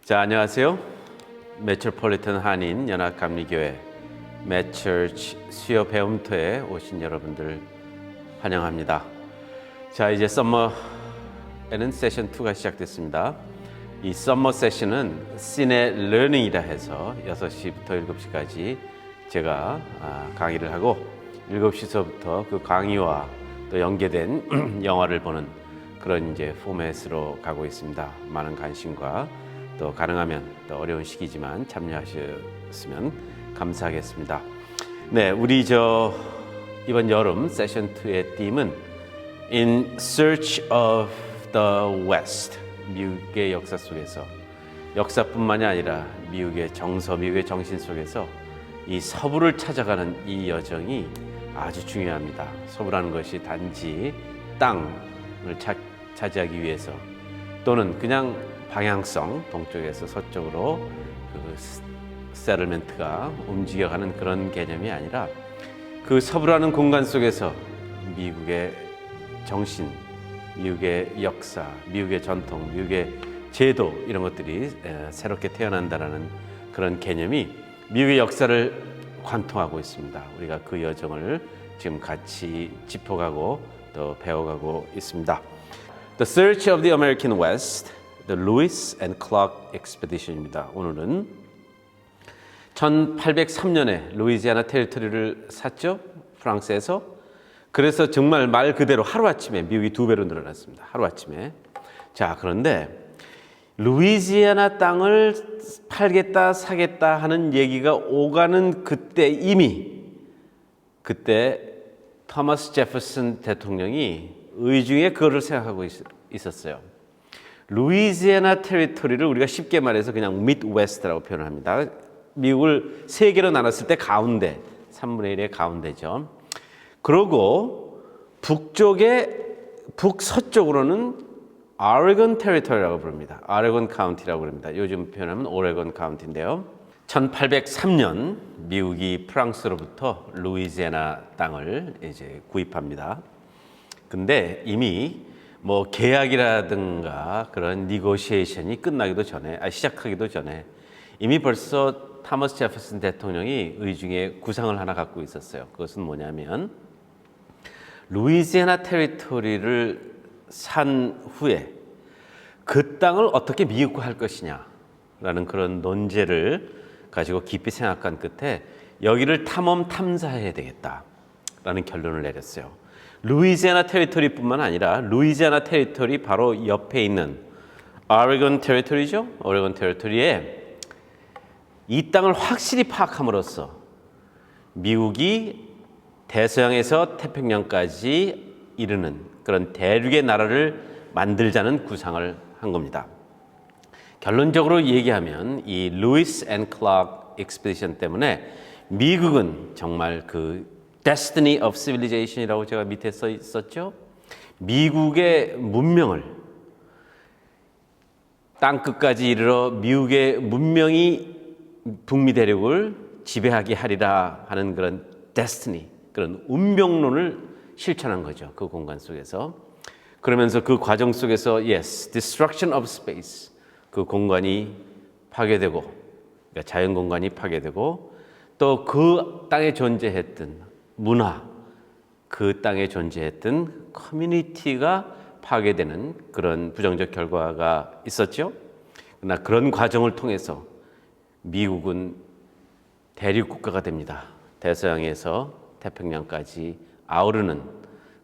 자, 안녕하세요. 메트로폴리탄 한인 연합감리교회 매처치 수요 배움터에 오신 여러분들 환영합니다. 자, 이제 썸머에는 세션 2가 시작됐습니다. 이 썸머 세션은 시내 러닝이라 해서 6시부터 7시까지 제가 강의를 하고 7시서부터 그 강의와 또 연계된 영화를 보는 그런 이제 포맷으로 가고 있습니다. 많은 관심과 또 가능하면 또 어려운 시기지만 참여하셨으면 감사하겠습니다. 네, 우리 이번 여름 세션 2의 팀은 In Search of the West, 미국의 역사 속에서 역사뿐만이 아니라 미국의 정서, 미국의 정신 속에서 이 서부를 찾아가는 이 여정이 아주 중요합니다. 서부라는 것이 단지 땅을 차지하기 위해서 또는 그냥 방향성, 동쪽에서 서쪽으로 그 세틀먼트가 움직여가는 그런 개념이 아니라 그 서부라는 공간 속에서 미국의 정신, 미국의 역사, 미국의 전통, 미국의 제도 이런 것들이 새롭게 태어난다라는 그런 개념이 미국의 역사를 관통하고 있습니다. 우리가 그 여정을 지금 같이 짚어가고 또 배워가고 있습니다. The Search of the American West, The Lewis and Clark Expedition입니다. 오늘은 1803년에 루이지애나 테리토리를 샀죠. 프랑스에서. 그래서 정말 말 그대로 하루아침에 미국이 2배로 늘어났습니다. 하루아침에. 자, 그런데 루이지애나 땅을 팔겠다 사겠다 하는 얘기가 오가는 그때 이미 그때 토마스 제퍼슨 대통령이 의중에 그거를 생각하고 있었어요. 루이지애나 테리토리를 우리가 쉽게 말해서 그냥 미드웨스트라고 표현을 합니다. 미국을 세 개로 나눴을 때 가운데, 3분의 1의 가운데죠. 그리고 북서쪽으로는 오레곤 테리토리라고 부릅니다. 오레곤 카운티라고 부릅니다. 요즘 표현하면 오레곤 카운티인데요. 1803년 미국이 프랑스로부터 루이지애나 땅을 이제 구입합니다. 근데 이미 뭐 계약이라든가 그런 니고시에이션이 끝나기도 전에, 시작하기도 전에 이미 벌써 토마스 제퍼슨 대통령이 의중에 구상을 하나 갖고 있었어요. 그것은 뭐냐면 루이지애나 테리토리를 산 후에 그 땅을 어떻게 미국화할 것이냐라는 그런 논제를 가지고 깊이 생각한 끝에 여기를 탐험탐사해야 되겠다라는 결론을 내렸어요. 루이지애나 테리토리뿐만 아니라 루이지애나 테리토리 바로 옆에 있는 오레곤 테리토리죠. 오레곤 테리토리에 이 땅을 확실히 파악함으로써 미국이 대서양에서 태평양까지 이르는 그런 대륙의 나라를 만들자는 구상을 한 겁니다. 결론적으로 얘기하면 이 루이스 앤 클락 익스피디션 때문에 미국은 정말 그 Destiny of Civilization이라고 제가 밑에 써 있었죠. 미국의 문명을 땅끝까지 이르러 미국의 문명이 북미 대륙을 지배하게 하리라 하는 그런 Destiny, 그런 운명론을 실천한 거죠. 그 공간 속에서. 그러면서 그 과정 속에서 Yes, Destruction of Space, 그 공간이 파괴되고, 그러니까 자연 공간이 파괴되고 또 그 땅에 존재했던 문화, 그 땅에 존재했던 커뮤니티가 파괴되는 그런 부정적 결과가 있었죠. 그러나 그런 과정을 통해서 미국은 대륙 국가가 됩니다. 대서양에서 태평양까지 아우르는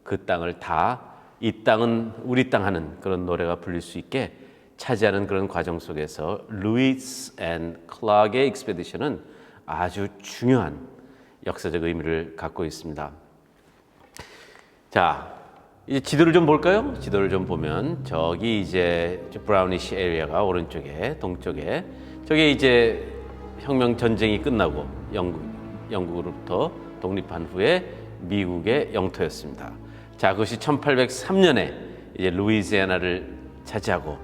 그 땅을 다 이 땅은 우리 땅 하는 그런 노래가 불릴 수 있게 차지하는 그런 과정 속에서 루이스 앤 클락의 익스페디션은 아주 중요한 역사적 의미를 갖고 있습니다. 자, 이제 지도를 좀 볼까요? 지도를 좀 보면 저기 이제 브라우니시 에리어가 오른쪽에, 동쪽에 저게 이제 혁명 전쟁이 끝나고 영국으로부터 독립한 후에 미국의 영토였습니다. 자, 그것이 1803년에 이제 루이지애나를 차지하고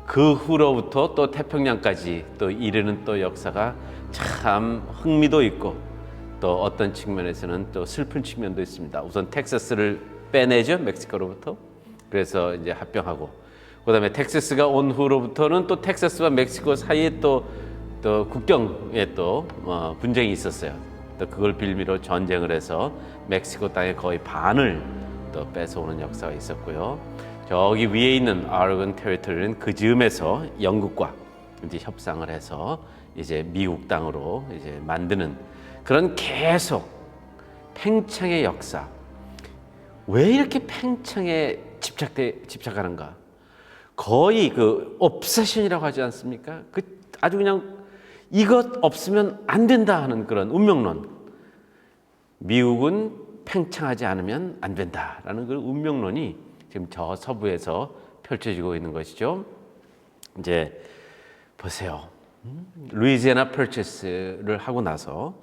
그 후로부터 또 태평양까지 또 이르는 또 역사가 참 흥미도 있고 또 어떤 측면에서는 또 슬픈 측면도 있습니다. 우선 텍사스를 빼내죠, 멕시코로부터. 그래서 이제 합병하고 그다음에 텍사스가 온 후로부터는 또 텍사스와 멕시코 사이에 또 국경에 또 분쟁이 있었어요. 또 그걸 빌미로 전쟁을 해서 멕시코 땅의 거의 반을 또 뺏어오는 역사가 있었고요. 저기 위에 있는 아르건 테리토리는 그 즈음에서 영국과 이제 협상을 해서 이제 미국 땅으로 이제 만드는 그런 계속 팽창의 역사. 왜 이렇게 팽창에 집착하는가? 거의 그 옵세션이라고 하지 않습니까? 그 아주 그냥 이것 없으면 안 된다 하는 그런 운명론. 미국은 팽창하지 않으면 안 된다라는 그 운명론이 지금 저 서부에서 펼쳐지고 있는 것이죠. 이제 보세요. 루이지애나 퍼체스를 하고 나서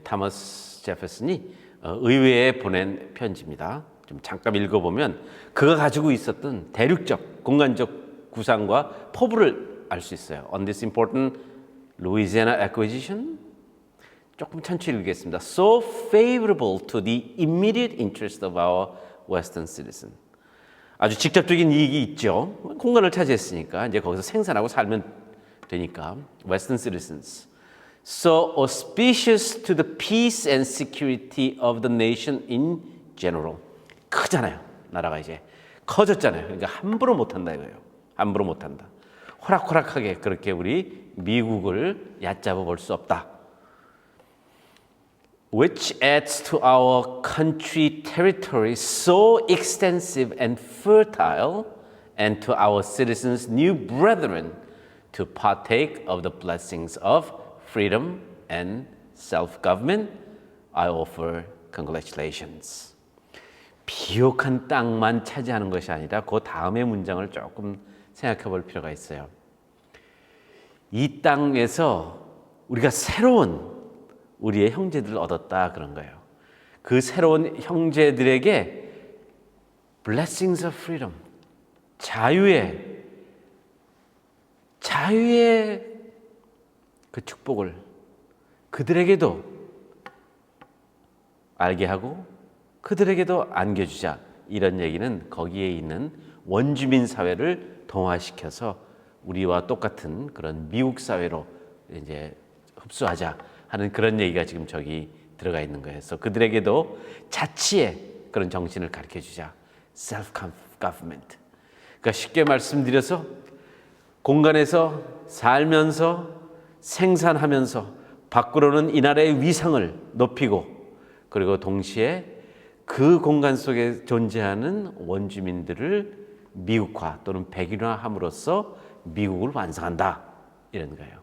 타머스 제퍼슨이 의회에 보낸 편지입니다. 좀 잠깐 읽어보면 그가 가지고 있었던 대륙적, 공간적 구상과 포부를 알 수 있어요. On this important Louisiana acquisition, 조금 천천히 읽겠습니다. So favorable to the immediate interest of our Western citizen. 아주 직접적인 이익이 있죠. 공간을 차지했으니까 이제 거기서 생산하고 살면 되니까. Western citizens. So auspicious to the peace and security of the nation in general. 크잖아요. 나라가 이제 커졌잖아요. 그러니까 함부로 못한다 이거예요. 함부로 못한다. 호락호락하게 그렇게 우리 미국을 얕잡아 볼 수 없다. Which adds to our country territory so extensive and fertile, and to our citizens' new brethren to partake of the blessings of freedom and self-government. I offer congratulations. 비옥한 땅만 차지하는 것이 아니라 그 다음의 문장을 조금 생각해 볼 필요가 있어요. 이 땅에서 우리가 새로운 우리의 형제들을 얻었다 그런 거예요. 그 새로운 형제들에게 blessings of freedom, 자유의 그 축복을 그들에게도 알게 하고 그들에게도 안겨주자. 이런 얘기는 거기에 있는 원주민 사회를 동화시켜서 우리와 똑같은 그런 미국 사회로 이제 흡수하자 하는 그런 얘기가 지금 저기 들어가 있는 거예요. 그래서 그들에게도 자치의 그런 정신을 가르쳐 주자. self-government. 그러니까 쉽게 말씀드려서 공간에서 살면서 생산하면서 밖으로는 이 나라의 위상을 높이고 그리고 동시에 그 공간 속에 존재하는 원주민들을 미국화 또는 백인화함으로써 미국을 완성한다 이런 거예요.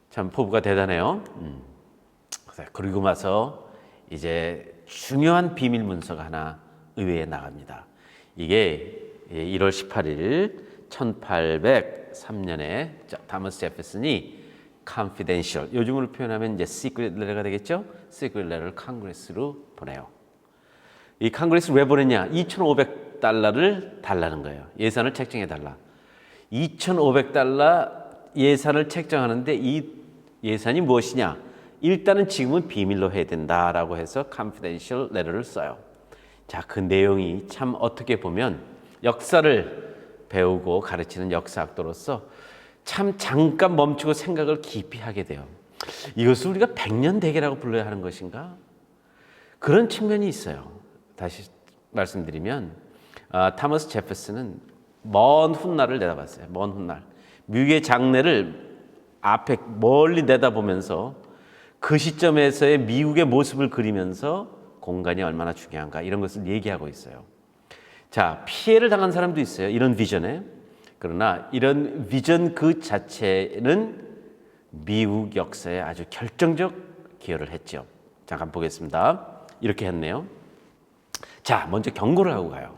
참 포부가 대단해요. 그리고 나서 이제 중요한 비밀 문서가 하나 의회에 나갑니다. 이게 1월 18일 1803년에 타머스 제퍼슨이 confidential, 요즘으로 표현하면 이제 secret letter가 되겠죠? secret letter를 컨그레스로 보내요. 이 컨그레스 왜 보냈냐? 2,500달러를 달라는 거예요. 예산을 책정해 달라. 2,500달러 예산을 책정하는데 이 예산이 무엇이냐? 일단은 지금은 비밀로 해야 된다라고 해서 confidential letter를 써요. 자, 그 내용이 참 어떻게 보면 역사를 배우고 가르치는 역사학도로서 참 잠깐 멈추고 생각을 깊이 하게 돼요. 이것을 우리가 백년대계라고 불러야 하는 것인가? 그런 측면이 있어요. 다시 말씀드리면 타머스 제퍼슨은 먼 훗날을 내다봤어요. 먼 훗날. 미국의 장래를 앞에 멀리 내다보면서 그 시점에서의 미국의 모습을 그리면서 공간이 얼마나 중요한가 이런 것을 얘기하고 있어요. 자, 피해를 당한 사람도 있어요. 이런 비전에. 그러나 이런 비전 그 자체는 미국 역사에 아주 결정적 기여를 했죠. 잠깐 보겠습니다. 이렇게 했네요. 자, 먼저 경고를 하고 가요.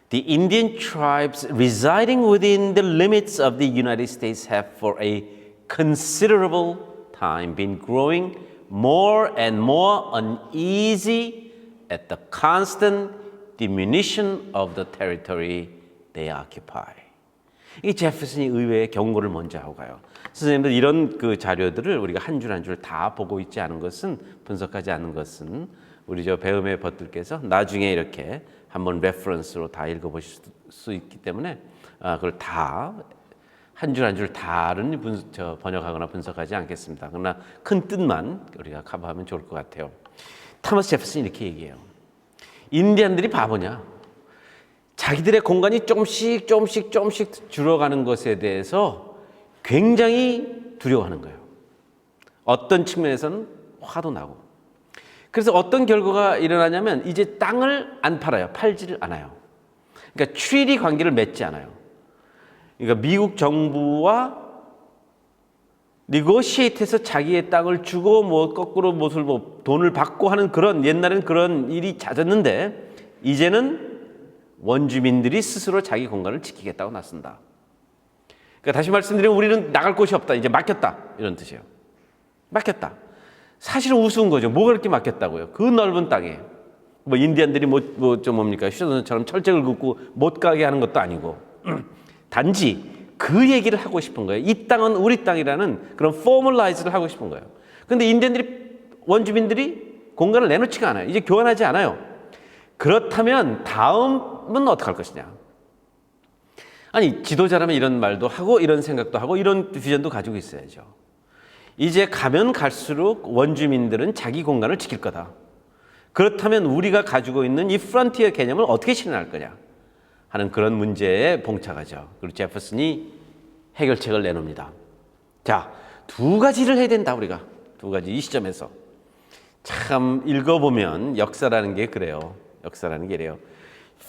The Indian tribes residing within the limits of the United States have for a considerable time been growing more and more uneasy at the constant diminution of the territory they occupy. 이 제퍼슨이 의회에 경고를 먼저 하고 가요. 선생님들 이런 그 자료들을 우리가 한 줄 한 줄 다 보고 있지 않은 것은 분석하지 않는 것은 우리 저 배움의 벗들께서 나중에 이렇게 한번 레퍼런스로 다 읽어보실 수 있기 때문에 그걸 다 한 줄 한 줄 다른 번역하거나 분석하지 않겠습니다. 그러나 큰 뜻만 우리가 커버하면 좋을 것 같아요. 토마스 제퍼슨이 이렇게 얘기해요. 인디언들이 바보냐? 자기들의 공간이 조금씩 줄어가는 것에 대해서 굉장히 두려워하는 거예요. 어떤 측면에서는 화도 나고. 그래서 어떤 결과가 일어나냐면 이제 땅을 안 팔아요. 팔지를 않아요. 그러니까 트리티 관계를 맺지 않아요. 그러니까 미국 정부와 니고시에이트해서 자기의 땅을 주고 뭐 거꾸로 못을 뭐 돈을 받고 하는 그런 옛날에는 그런 일이 잦았는데 이제는 원주민들이 스스로 자기 공간을 지키겠다고 나선다. 그러니까 다시 말씀드리면 우리는 나갈 곳이 없다. 이제 맡겼다. 이런 뜻이에요. 맡겼다. 사실은 우스운 거죠. 뭐가 그렇게 맡겼다고요? 그 넓은 땅에. 뭐 인디언들이 뭡니까? 휴전선처럼 철책을 긋고 못 가게 하는 것도 아니고. 단지 그 얘기를 하고 싶은 거예요. 이 땅은 우리 땅이라는 그런 포멀라이즈를 하고 싶은 거예요. 그런데 인디언들이 원주민들이 공간을 내놓지가 않아요. 이제 교환하지 않아요. 그렇다면 다음은 어떻게 할 것이냐? 아니 지도자라면 이런 말도 하고 이런 생각도 하고 이런 비전도 가지고 있어야죠. 이제 가면 갈수록 원주민들은 자기 공간을 지킬 거다. 그렇다면 우리가 가지고 있는 이 프론티어 개념을 어떻게 실현할 거냐 하는 그런 문제에 봉착하죠. 그리고 제퍼슨이 해결책을 내놓습니다. 자, 두 가지를 해야 된다 우리가. 두 가지 이 시점에서. 참 읽어보면 역사라는 게 그래요. 역사라는 게 이래요.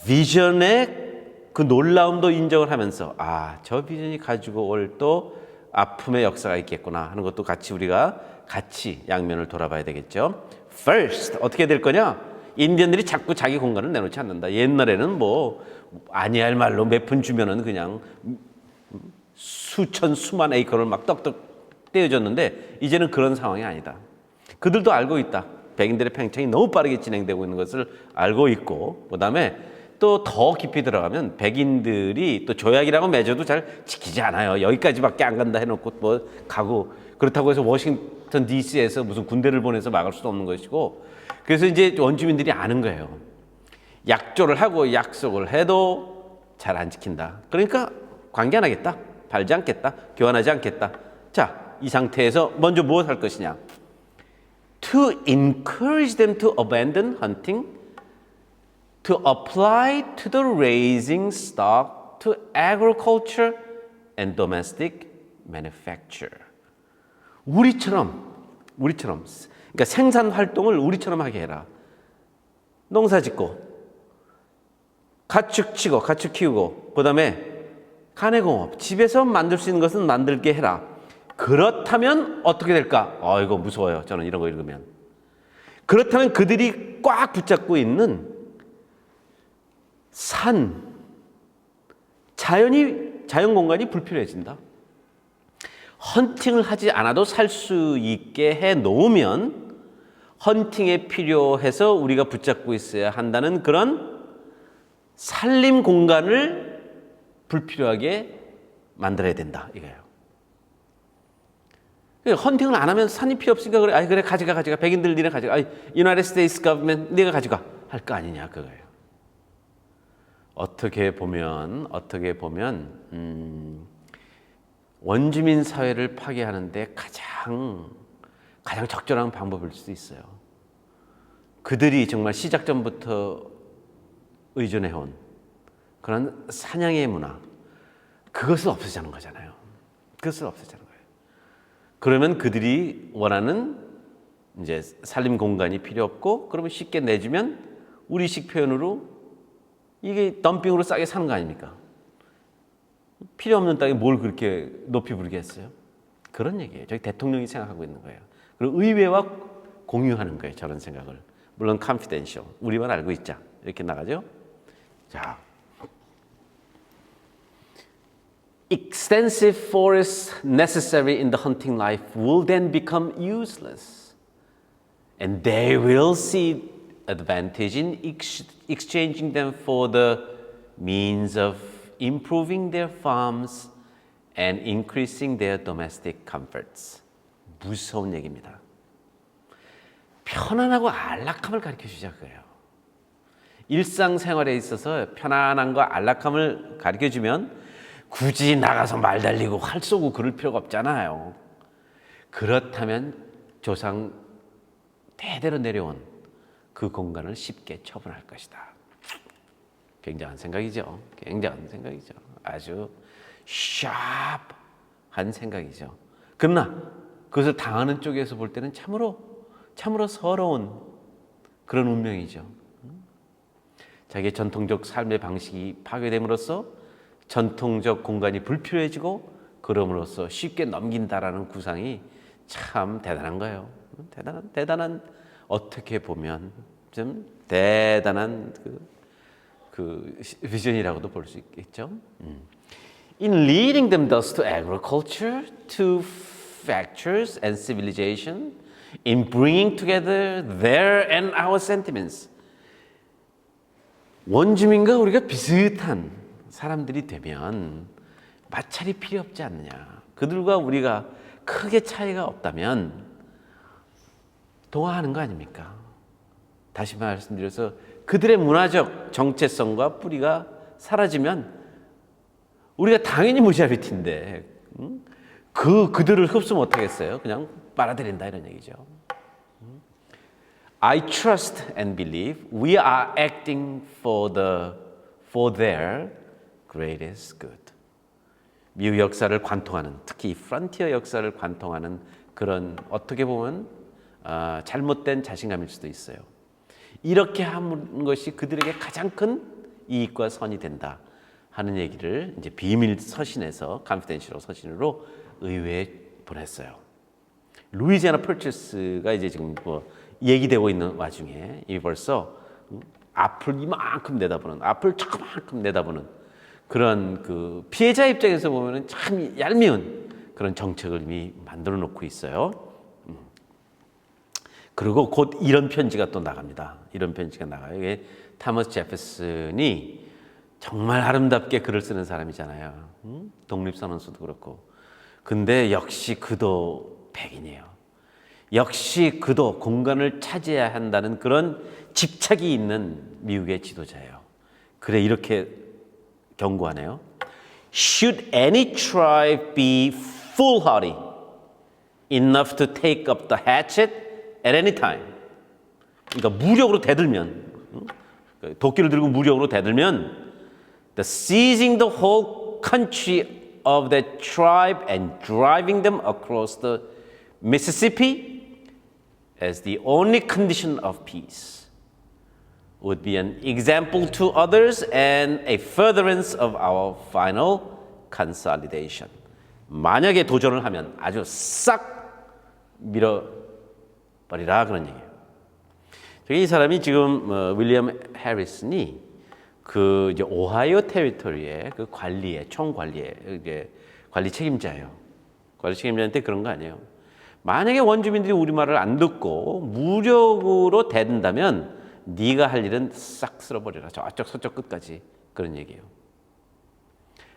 비전의 그 놀라움도 인정을 하면서 저 비전이 가지고 올 또 아픔의 역사가 있겠구나 하는 것도 같이 우리가 같이 양면을 돌아봐야 되겠죠. First 어떻게 될 거냐? 인디언들이 자꾸 자기 공간을 내놓지 않는다. 옛날에는 뭐 아니할 말로 몇 푼 주면은 그냥 수만 에이커를 막 떡떡 떼어줬는데 이제는 그런 상황이 아니다. 그들도 알고 있다. 백인들의 팽창이 너무 빠르게 진행되고 있는 것을 알고 있고, 그다음에 또 더 깊이 들어가면 백인들이 또 조약이라고 맺어도 잘 지키지 않아요. 여기까지밖에 안 간다 해놓고 뭐 가고, 그렇다고 해서 워싱턴 DC에서 무슨 군대를 보내서 막을 수도 없는 것이고, 그래서 이제 원주민들이 아는 거예요. 약조를 하고 약속을 해도 잘 안 지킨다. 그러니까 관계 안 하겠다. 팔지 않겠다. 교환하지 않겠다. 자, 이 상태에서 먼저 무엇 할 것이냐? To encourage them to abandon hunting, to apply to the raising stock, to agriculture and domestic manufacture. 우리처럼 그러니까 생산 활동을 우리처럼 하게 해라. 농사 짓고 가축 치고 가축 키우고 그다음에 가내공업 집에서 만들 수 있는 것은 만들게 해라. 그렇다면 어떻게 될까? 이거 무서워요. 저는 이런 거 읽으면. 그렇다면 그들이 꽉 붙잡고 있는 자연 공간이 불필요해진다. 헌팅을 하지 않아도 살 수 있게 해 놓으면 헌팅에 필요해서 우리가 붙잡고 있어야 한다는 그런 산림 공간을 불필요하게 만들어야 된다 이거예요. 헌팅을 안 하면 산이 필요 없으니까 그래 가져가 백인들 니네 가져가. United States government 네가 가져가 할 거 아니냐 그거예요. 어떻게 보면 원주민 사회를 파괴하는데 가장 적절한 방법일 수도 있어요. 그들이 정말 시작전부터 의존해온 그런 사냥의 문화, 그것을 없애자는 거잖아요. 그것을 없애자는 거예요. 그러면 그들이 원하는 이제 살림 공간이 필요 없고, 그러면 쉽게 내주면 우리식 표현으로 이게 덤핑으로 싸게 사는 거 아닙니까? 필요 없는 땅에 뭘 그렇게 높이 부르겠어요? 그런 얘기예요. 저희 대통령이 생각하고 있는 거예요. 그리고 의회와 공유하는 거예요. 저런 생각을. 물론 confidential. 우리만 알고 있자. 이렇게 나가죠. 자, extensive forests necessary in the hunting life will then become useless, and they will see advantage in exchanging them for the means of improving their farms and increasing their domestic comforts. 무서운 얘기입니다. 편안하고 안락함을 가르쳐 주자 그래요. 일상생활에 있어서 편안함과 안락함을 가르쳐 주면 굳이 나가서 말 달리고 활 쏘고 그럴 필요가 없잖아요. 그렇다면 조상 대대로 내려온 그 공간을 쉽게 처분할 것이다. 굉장한 생각이죠. 굉장한 생각이죠. 아주 샤프한 생각이죠. 그러나 그것을 당하는 쪽에서 볼 때는 참으로 서러운 그런 운명이죠. 자기의 전통적 삶의 방식이 파괴됨으로써 전통적 공간이 불필요해지고 그럼으로써 쉽게 넘긴다라는 구상이 참 대단한 거예요. 대단한 어떻게 보면 좀 대단한 그 비전이라고도 볼 수 있겠죠. In leading them thus to agriculture, to factures and civilization, in bringing together their and our sentiments. 원주민과 우리가 비슷한 사람들이 되면 마찰이 필요 없지 않느냐. 그들과 우리가 크게 차이가 없다면 동화하는 거 아닙니까? 다시 말씀드려서 그들의 문화적 정체성과 뿌리가 사라지면 우리가 당연히 무시할 텐데 그들을 흡수 못하겠어요. 그냥 빨아들인다 이런 얘기죠. I trust and believe we are acting for their greatest good. 미국 역사를 관통하는, 특히 프론티어 역사를 관통하는 그런 어떻게 보면 잘못된 자신감일 수도 있어요. 이렇게 하는 것이 그들에게 가장 큰 이익과 선이 된다 하는 얘기를 이제 비밀 서신에서 컨피덴셜 서신으로 의회에 보냈어요. 루이지애나 퍼처스가 이제 지금 뭐 얘기되고 있는 와중에 이 벌써 앞을 이만큼 내다보는, 앞을 조그만큼 내다보는 그런 그 피해자 입장에서 보면은 참 얄미운 그런 정책을 이미 만들어 놓고 있어요. 그리고 곧 이런 편지가 또 나갑니다. 이런 편지가 나가요. 이게 타머스 제퍼슨이 정말 아름답게 글을 쓰는 사람이잖아요. 독립선언서도 그렇고. 근데 역시 그도 백인이에요. 역시 그도 공간을 차지해야 한다는 그런 집착이 있는 미국의 지도자예요. 그래 이렇게 경고하네요. Should any tribe be foolhardy enough to take up the hatchet at any time? 그러니까 무력으로 대들면, 도끼를 들고 무력으로 대들면 the seizing the whole country of that tribe and driving them across the Mississippi as the only condition of peace would be an example to others and a furtherance of our final consolidation. 만약에 도전을 하면 아주 싹 밀어버리라 그런 얘기예요. 이 사람이 지금 윌리엄 해리슨이 그 이제 오하이오 테리토리의 그 관리의 총관리의 이제 관리 책임자예요. 관리 책임자한테 그런 거 아니에요. 만약에 원주민들이 우리 말을 안 듣고 무력으로 대든다면 네가 할 일은 싹 쓸어버려라. 저쪽 끝까지 그런 얘기예요.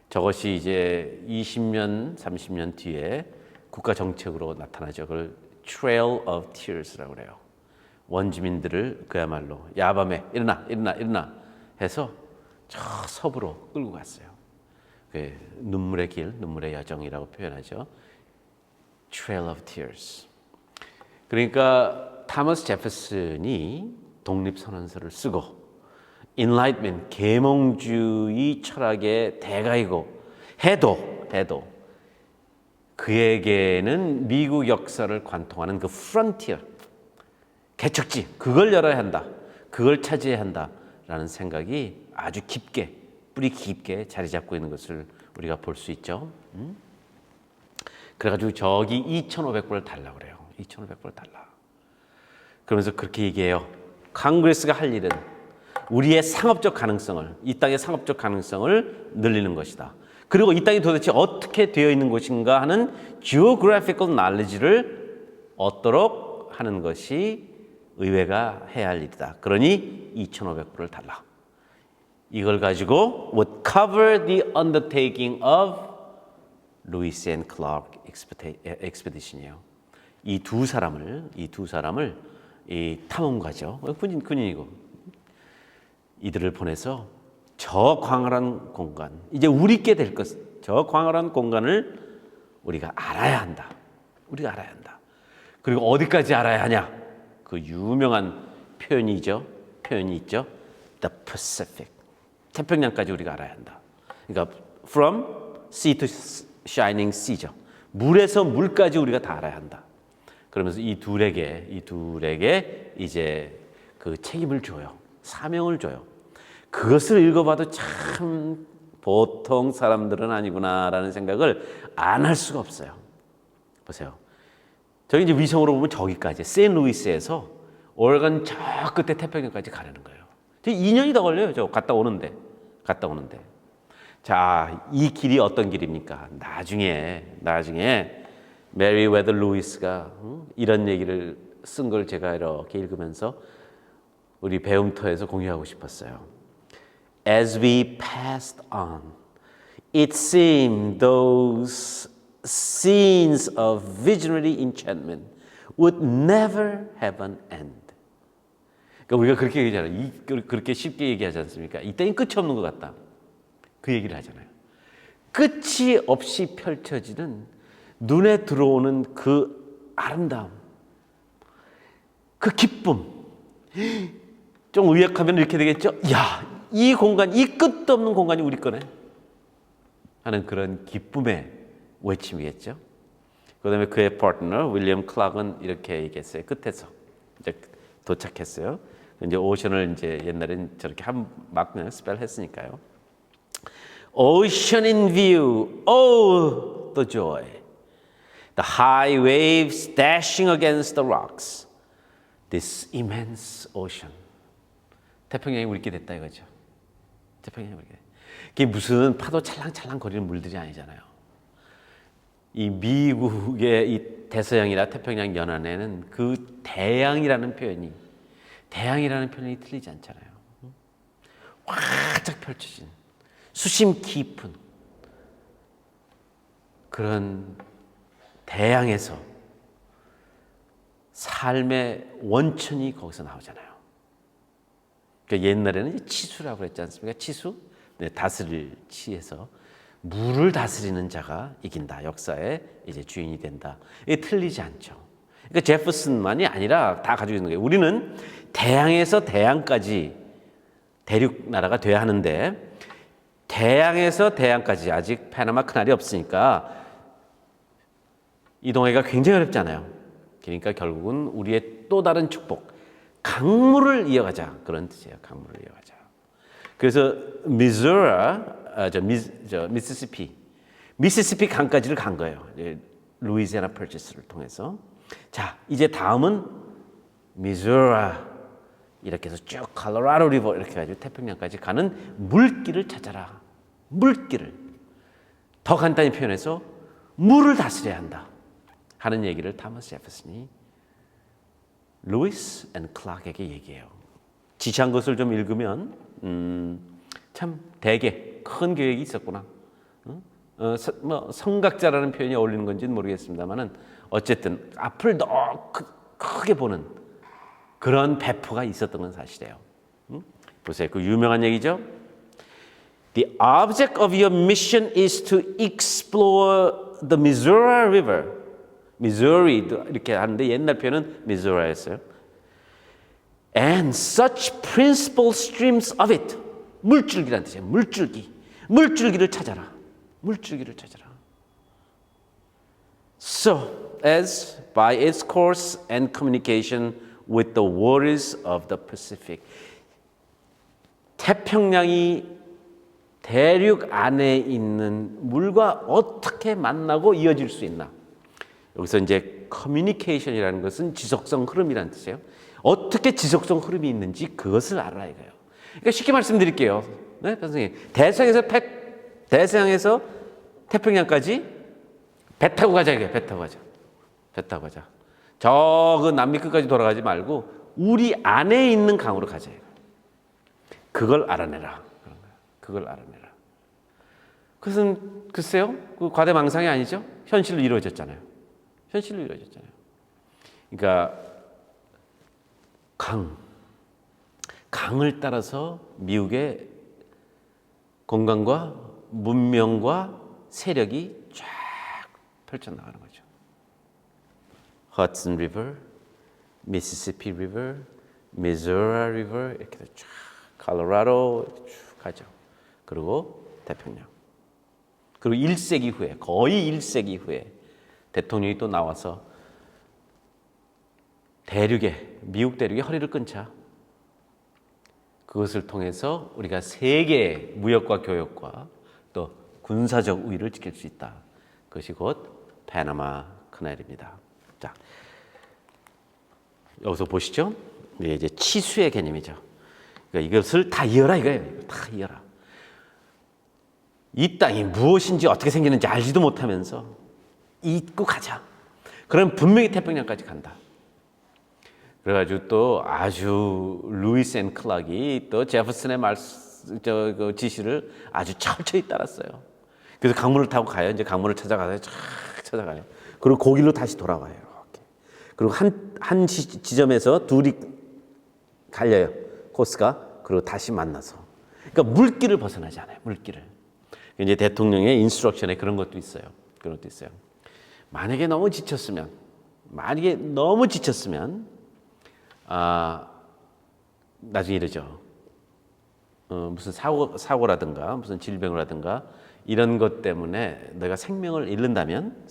저것이 이제 20년, 30년 뒤에 국가 정책으로 나타나죠. 그걸 Trail of Tears라고 그래요. 원주민들을 그야말로 야밤에 일어나 해서 저 서부로 끌고 갔어요. 그 눈물의 길, 눈물의 여정이라고 표현하죠. Trail of Tears. 그러니까 타머스 제퍼슨이 독립선언서를 쓰고 Enlightenment, 계몽주의 철학의 대가이고 해도 그에게는 미국 역사를 관통하는 그 프론티어, 개척지, 그걸 열어야 한다. 그걸 차지해야 한다라는 생각이 아주 깊게, 뿌리 깊게 자리 잡고 있는 것을 우리가 볼 수 있죠. 그래가지고 저기 2,500불을 달라고 그래요. 2,500불을 달라. 그러면서 그렇게 얘기해요. 컨그레스가 할 일은 우리의 상업적 가능성을, 이 땅의 상업적 가능성을 늘리는 것이다. 그리고 이 땅이 도대체 어떻게 되어 있는 곳인가 하는 geographical knowledge를 얻도록 하는 것이 의회가 해야 할 일이다. 그러니 2,500불을 달라. 이걸 가지고 would cover the undertaking of Lewis and Clark expedition이에요. 이 두 사람을 이 탐험가죠. 군인이고 이들을 보내서 저 광활한 공간, 이제 우리께 될 것, 저 광활한 공간을 우리가 알아야 한다. 우리가 알아야 한다. 그리고 어디까지 알아야 하냐? 그 유명한 표현이 있죠. The Pacific. 태평양까지 우리가 알아야 한다. 그러니까 from sea to shining sea죠. 물에서 물까지 우리가 다 알아야 한다. 그러면서 이 둘에게 이제 그 책임을 줘요. 사명을 줘요. 그것을 읽어봐도 참 보통 사람들은 아니구나라는 생각을 안 할 수가 없어요. 보세요. 저기 이제 위성으로 보면 저기까지 샌루이스에서 오레곤 저 끝에 태평양까지 가려는 거예요. 2년이 더 걸려요. 저 갔다 오는데. 자, 이 길이 어떤 길입니까? 나중에 메리웨더 루이스가 이런 얘기를 쓴 걸 제가 이렇게 읽으면서 우리 배움터에서 공유하고 싶었어요. As we passed on, it seemed those scenes of visionary enchantment would never have an end. 그러니까 우리가 그렇게 얘기하잖아요. 그렇게 쉽게 얘기하지 않습니까? 이때는 끝이 없는 것 같다. 그 얘기를 하잖아요. 끝이 없이 펼쳐지는 눈에 들어오는 그 아름다움, 그 기쁨. 좀 의역하면 이렇게 되겠죠. 야, 이 공간, 이 끝도 없는 공간이 우리 거네 하는 그런 기쁨의 외침이겠죠. 그다음에 그의 파트너 윌리엄 클락은 이렇게 얘기했어요. 끝에서 이제 도착했어요. 이제 오션을 이제 옛날엔 저렇게 막 그냥 스펠 했으니까요. Ocean in view, oh the joy, the high waves dashing against the rocks, this immense ocean. 태평양이 우리께 됐다 이거죠. 태평양이 우리께. 그게 무슨 파도 찰랑찰랑 거리는 물들이 아니잖아요. 이 미국의 이 대서양이나 태평양 연안에는 그 대양이라는 표현이 틀리지 않잖아요. 활짝 펼쳐진 수심 깊은 그런 대양에서 삶의 원천이 거기서 나오잖아요. 그러니까 옛날에는 치수라고 그랬지 않습니까? 치수? 네, 다스릴 치에서 물을 다스리는 자가 이긴다. 역사의 이제 주인이 된다. 이게 틀리지 않죠. 그러니까 제퍼슨만이 아니라 다 가지고 있는 거예요. 우리는 대양에서 대양까지 대륙 나라가 돼야 하는데 대양에서 대양까지 아직 파나마 커널이 없으니까 이동하기가 굉장히 어렵잖아요. 그러니까 결국은 우리의 또 다른 축복, 강물을 이어가자 그런 뜻이에요. 강물을 이어가자. 그래서 미시시피 강까지를 간 거예요. 루이지애나 퍼치스를 통해서. 자, 이제 다음은 미주라 이렇게 해서 쭉 콜로라도 리버 이렇게 해가지고 태평양까지 가는 물길을 찾아라. 물길을 더 간단히 표현해서 물을 다스려야 한다 하는 얘기를 타머스 제퍼슨이 루이스 앤 클락에게 얘기해요. 지시한 것을 좀 읽으면 참 대개 큰 계획이 있었구나. 성각자라는 표현이 어울리는 건지는 모르겠습니다만은 어쨌든 앞을 더 크게 보는 그런 배포가 있었던 건 사실이에요. 보세요. 그 유명한 얘기죠. The object of your mission is to explore the Missouri River. Missouri 이렇게 하는데 옛날 표현은 Missouri였어요. And such principal streams of it. 물줄기란 뜻이에요. 물줄기를 찾아라. 물줄기를 찾아라. So as by its course and communication with the waters of the Pacific. 태평양이 대륙 안에 있는 물과 어떻게 만나고 이어질 수 있나? 여기서 이제 커뮤니케이션이라는 것은 지속성 흐름이라는 뜻이에요. 어떻게 지속성 흐름이 있는지 그것을 알아야 해요. 그러니까 쉽게 말씀드릴게요. 네, 선생님. 대서양에서 태평양까지 배 타고 가자 이게. 배 타고 가자. 저 그 남미 끝까지 돌아가지 말고 우리 안에 있는 강으로 가자. 그걸 알아내라. 그런 거예요. 그걸 알아내라. 그것은 글쎄요. 그 과대망상이 아니죠. 현실로 이루어졌잖아요. 그러니까 강을 따라서 미국의 건강과 문명과 세력이 쫙 펼쳐나가는 거죠. Hudson River, Mississippi River, Missouri River 이렇게 쫙 콜로라도 쭉 가죠. 그리고 태평양. 그리고 1세기 후에 거의 1세기 후에 대통령이 또 나와서 미국 대륙의 허리를 끊자. 그것을 통해서 우리가 세계의 무역과 교역과 또 군사적 우위를 지킬 수 있다. 그것이 곧 파나마 커널입니다. 자, 여기서 보시죠. 이제 치수의 개념이죠. 그러니까 이것을 다 이어라 이거예요. 다 이어라. 이 땅이 무엇인지 어떻게 생기는지 알지도 못하면서 잊고 가자. 그럼 분명히 태평양까지 간다. 그래가지고 또 아주 루이스 앤 클락이 또 제퍼슨의 그 지시를 아주 철저히 따랐어요. 그래서 강물을 타고 가요. 이제 강물을 찾아가요. 쫙 찾아가요. 그리고 그 길로 다시 돌아와요. 이렇게. 그리고 한 지점에서 둘이 갈려요. 코스가. 그리고 다시 만나서. 그러니까 물길을 벗어나지 않아요. 물길을. 이제 대통령의 인스트럭션에 그런 것도 있어요. 그런 것도 있어요. 만약에 너무 지쳤으면 나중에 이러죠. 무슨 사고라든가 무슨 질병이라든가 이런 것 때문에 내가 생명을 잃는다면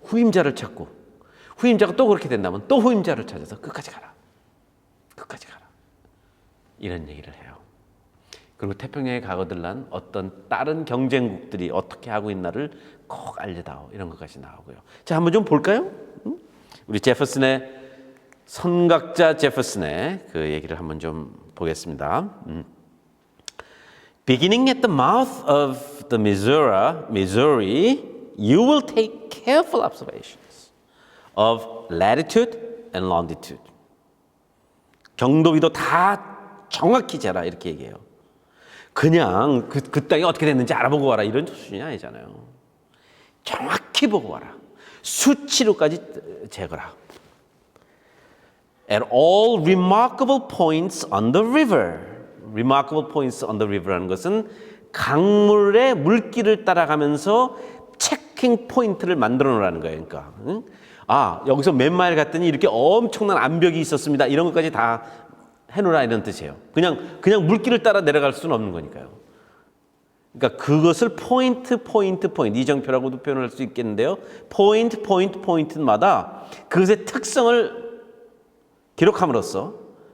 후임자를 찾고 후임자가 또 그렇게 된다면 또 후임자를 찾아서 끝까지 가라. 이런 얘기를 해요. 그리고 태평양에 가거들난 어떤 다른 경쟁국들이 어떻게 하고 있나를 꼭 알려다오. 이런 것까지 나오고요. 자, 한번 좀 볼까요? 우리 제퍼슨의 선각자 제퍼슨의 그 얘기를 한번 좀 보겠습니다. Beginning at the mouth of the Missouri, you will take careful observations of latitude and longitude. 경도위도 다 정확히 재라 이렇게 얘기해요. 그냥 그 땅이 어떻게 됐는지 알아보고 와라 이런 수준이 아니잖아요. 정확히 보고 와라. 수치로까지 재거라. At all remarkable points on the river. Remarkable points on the river라는 것은 강물의 물길을 따라가면서 체킹 포인트를 만들어 놓으라는 거예요. 그러니까 여기서 몇 마일 갔더니 이렇게 엄청난 암벽이 있었습니다. 이런 것까지 다 해놓으라 이런 뜻이에요. 그냥 물길을 따라 내려갈 수는 없는 거니까요. 그러니까 그것을 포인트 이정표라고도 표현할 수 있겠는데요. 포인트마다 그것의 특성을 기록함으로써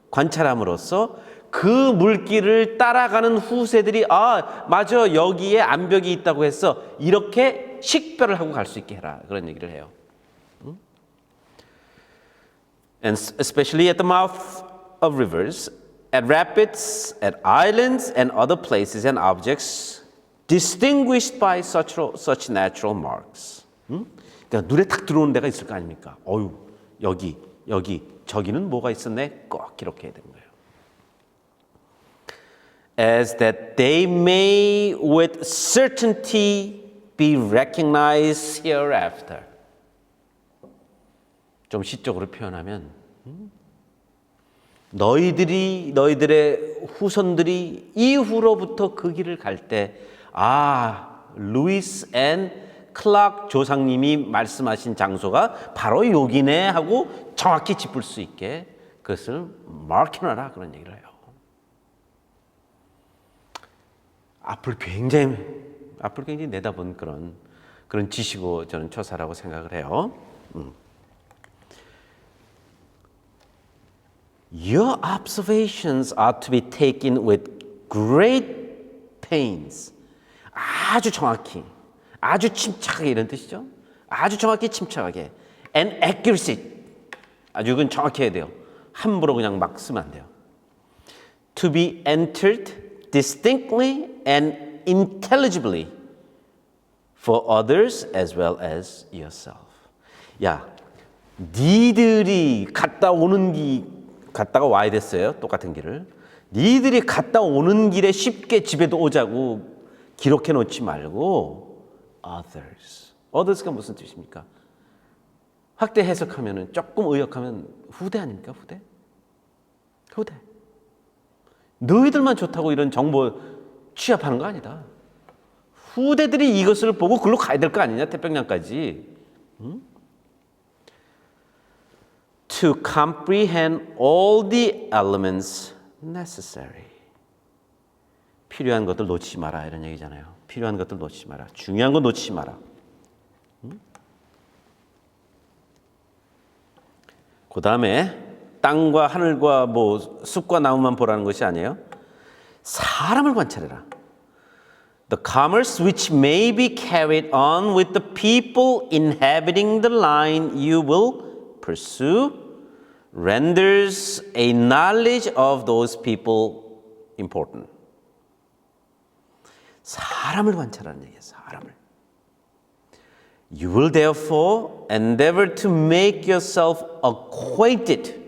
관찰함으로써 그 물길을 따라가는 후세들이 맞아 여기에 암벽이 있다고 했어 이렇게 식별을 하고 갈 수 있게 해라 그런 얘기를 해요. And especially at the mouth of rivers, at rapids, at islands, and other places and objects distinguished by such natural marks. 그러니까 눈에 탁 들어오는 데가 있을 거 아닙니까? 여기, 저기는 뭐가 있었네? 꼭 기록해야 되는 거예요. As that they may with certainty be recognized hereafter. 좀 시적으로 표현하면 너희들의 후손들이 이후로부터 그 길을 갈 때 루이스 앤 클락 조상님이 말씀하신 장소가 바로 여기네 하고 정확히 짚을 수 있게 그것을 마킹하라 그런 얘기를 해요. 앞을 굉장히 내다본 그런 지시고 저는 처사라고 생각을 해요. Your observations are to be taken with great pains. 아주 정확히, 아주 침착하게 이런 뜻이죠. 아주 정확히 침착하게. And accuracy. 아주 이건 정확히 해야 돼요. 함부로 그냥 막 쓰면 안 돼요. To be entered distinctly and intelligibly for others as well as yourself. 야, 니들이 갔다가 와야 됐어요. 똑같은 길을. 니들이 갔다 오는 길에 쉽게 집에도 오자고 기록해 놓지 말고 others. others가 무슨 뜻입니까? 확대 해석하면은 조금 의역하면 후대 아닙니까? 후대. 너희들만 좋다고 이런 정보 취합하는 거 아니다. 후대들이 이것을 보고 글로 가야 될 거 아니냐, 태평양까지. To comprehend all the elements necessary. 필요한 것들 놓치지 마라 이런 얘기잖아요. 필요한 것들 놓치지 마라. 중요한 거 놓치지 마라. 그 다음에 땅과 하늘과 뭐 숲과 나무만 보라는 것이 아니에요. 사람을 관찰해라. The commerce which may be carried on with the people inhabiting the line you will pursue renders a knowledge of those people important. 사람을 관찰하는 얘기예요. 사람을. You will therefore endeavor to make yourself acquainted.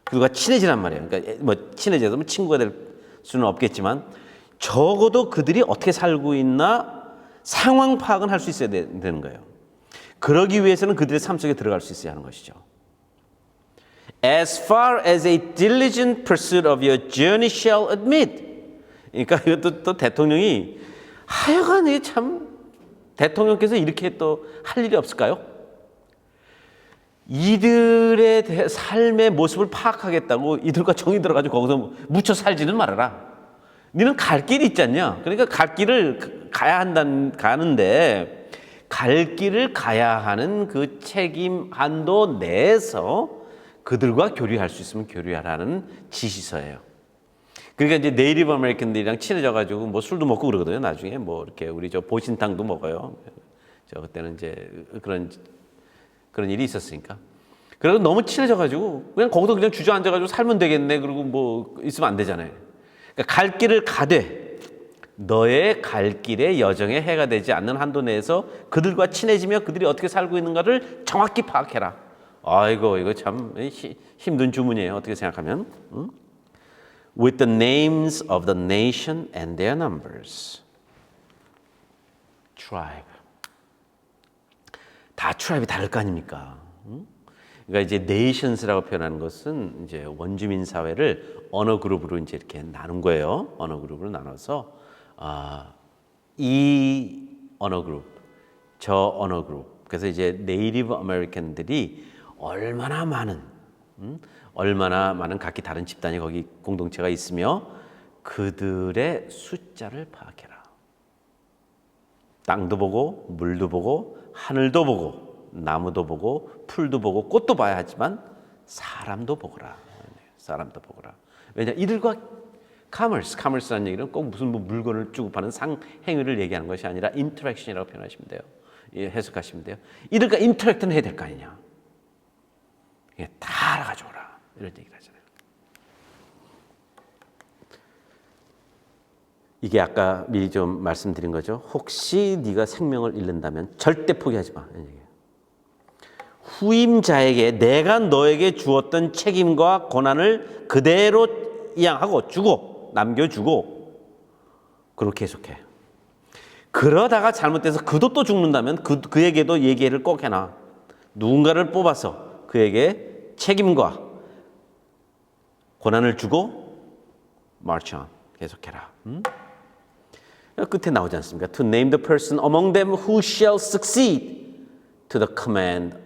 그들과 친해지란 말이에요. 그러니까 뭐 친해져서 친구가 될 수는 없겠지만 적어도 그들이 어떻게 살고 있나 상황 파악은 할 수 있어야 되는 거예요. 그러기 위해서는 그들의 삶 속에 들어갈 수 있어야 하는 것이죠. As far as a diligent pursuit of your journey shall admit. 그러니까 이것도 또 대통령이 하여간 이게 참 대통령께서 이렇게 또 할 일이 없을까요? 이들의 삶의 모습을 파악하겠다고 이들과 정이 들어가지고 거기서 묻혀 살지는 말아라. 너는 갈 길이 있지 않냐? 그러니까 갈 길을 가는데 갈 길을 가야 하는 그 책임 한도 내에서 그들과 교류할 수 있으면 교류하라는 지시서예요. 그러니까 이제 네이티브 아메리칸들이랑 친해져가지고 뭐 술도 먹고 그러거든요. 나중에 뭐 이렇게 우리 저 보신탕도 먹어요. 저 그때는 이제 그런 일이 있었으니까. 그리고 너무 친해져가지고 그냥 거기서 그냥 주저앉아가지고 살면 되겠네. 그리고 뭐 있으면 안 되잖아요. 그러니까 갈 길을 가되 너의 갈 길에 여정에 해가 되지 않는 한도 내에서 그들과 친해지며 그들이 어떻게 살고 있는가를 정확히 파악해라. 아이고 이거 참 힘든 주문이에요. 어떻게 생각하면. With the names of the nation and their numbers. Tribe. 다 트라이브이 다를 거 아닙니까? 그러니까 이제 nations라고 표현하는 것은 이제 원주민 사회를 언어 그룹으로 이제 이렇게 나눈 거예요. 언어 그룹으로 나눠서 이 언어 그룹, 저 언어 그룹. 그래서 이제 네이티브 아메리칸들이 얼마나 많은 각기 다른 집단이 거기 공동체가 있으며 그들의 숫자를 파악해라. 땅도 보고 물도 보고 하늘도 보고 나무도 보고 풀도 보고 꽃도 봐야 하지만 사람도 보거라. 사람도 보거라. 왜냐 이들과 카머스라는 얘기는 꼭 무슨 뭐 물건을 주고 파는 상행위를 얘기하는 것이 아니라 인터랙션이라고 표현하시면 돼요. 해석하시면 돼요. 이들과 인터랙트는 해야 될 거 아니냐. 다 알아가지고 오라. 이런 얘기를 하잖아요. 이게 아까 미리 좀 말씀드린 거죠. 혹시 네가 생명을 잃는다면 절대 포기하지 마. 이런 얘기예요. 후임자에게 내가 너에게 주었던 책임과 권한을 그대로 이양하고 주고 남겨주고 그렇게 계속해. 그러다가 잘못돼서 그도 또 죽는다면 그에게도 얘기를 꼭 해놔. 누군가를 뽑아서 그에게 책임과 권한을 주고 march on 계속해라. 끝에 나오지 않습니까? To name the person among them who shall succeed to the command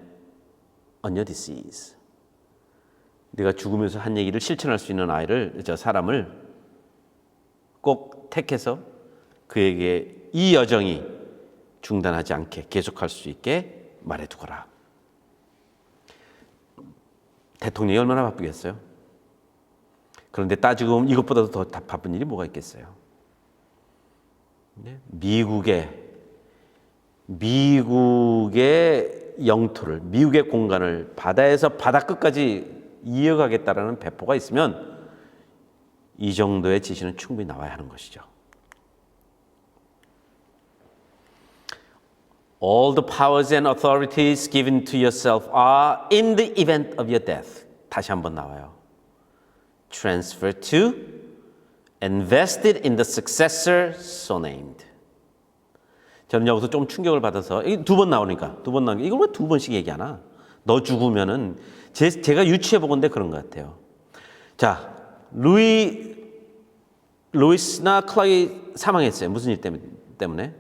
on your disease. 네가 죽으면서 한 얘기를 실천할 수 있는 사람을 꼭 택해서 그에게 이 여정이 중단하지 않게 계속할 수 있게 말해두거라. 대통령이 얼마나 바쁘겠어요? 그런데 따지고 보면 이것보다도 더 바쁜 일이 뭐가 있겠어요? 미국의 영토를, 미국의 공간을 바다에서 바다 끝까지 이어가겠다라는 배포가 있으면 이 정도의 지시는 충분히 나와야 하는 것이죠. All the powers and authorities given to yourself are in the event of your death. 다시 한번 나와요. Transferred to invested in the successor so named. 저는 여기서 좀 충격을 받아서 두 번 나오니까 이걸 왜 두 번씩 얘기하나? 너 죽으면은 제가 유추해 보건데 그런 것 같아요. 자, 루이스나 클락이 사망했어요. 무슨 일 때문에?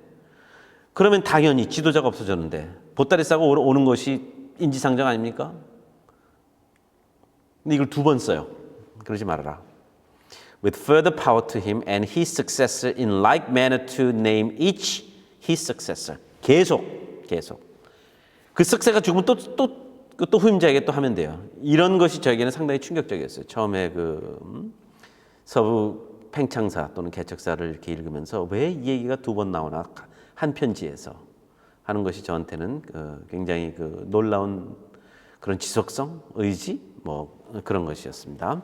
그러면 당연히 지도자가 없어졌는데 보따리 싸고 오는 것이 인지상정 아닙니까? 근데 이걸 2번 써요. 그러지 말아라. With further power to him and his successor in like manner to name each his successor. 계속. 그 석세가 죽으면 또 후임자에게 또 하면 돼요. 이런 것이 저에게는 상당히 충격적이었어요. 처음에 서부 팽창사 또는 개척사를 이렇게 읽으면서 왜 이 얘기가 2번 나오나 한 편지에서 하는 것이 저한테는 굉장히 놀라운 그런 지속성, 의지 그런 것이었습니다.